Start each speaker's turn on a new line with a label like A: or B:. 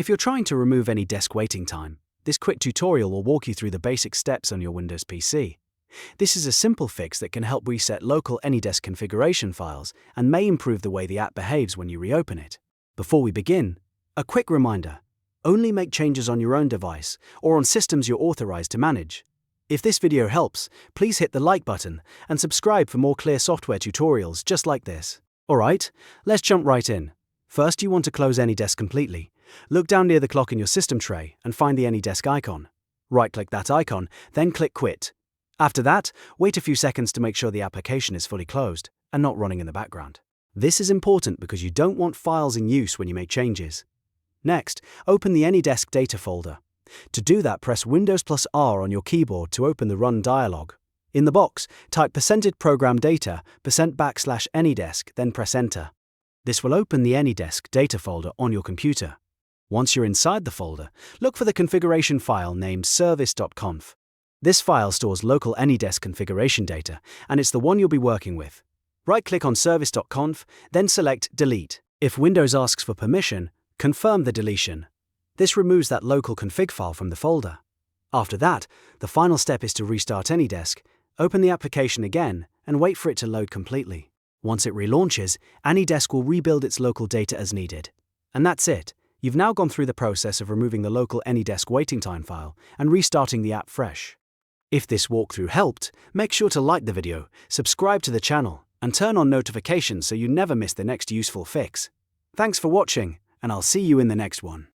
A: If you're trying to remove any desk waiting time, this quick tutorial will walk you through the basic steps on your Windows PC. This is a simple fix that can help reset local AnyDesk configuration files and may improve the way the app behaves when you reopen it. Before we begin, a quick reminder: only make changes on your own device or on systems you're authorized to manage. If this video helps, please hit the like button and subscribe for more clear software tutorials just like this. Alright, let's jump right in. First, you want to close AnyDesk completely. Look down near the clock in your system tray and find the AnyDesk icon. Right-click that icon, then click Quit. After that, wait a few seconds to make sure the application is fully closed and not running in the background. This is important because you don't want files in use when you make changes. Next, open the AnyDesk data folder. To do that, press Windows+R on your keyboard to open the Run dialog. In the box, type %program data, %AnyDesk, then press Enter. This will open the AnyDesk data folder on your computer. Once you're inside the folder, look for the configuration file named Service.conf. This file stores local AnyDesk configuration data, and it's the one you'll be working with. Right-click on Service.conf, then select Delete. If Windows asks for permission, confirm the deletion. This removes that local config file from the folder. After that, the final step is to restart AnyDesk, open the application again, and wait for it to load completely. Once it relaunches, AnyDesk will rebuild its local data as needed. And that's it. You've now gone through the process of removing the local AnyDesk waiting time file and restarting the app fresh. If this walkthrough helped, make sure to like the video, subscribe to the channel, and turn on notifications so you never miss the next useful fix. Thanks for watching, and I'll see you in the next one.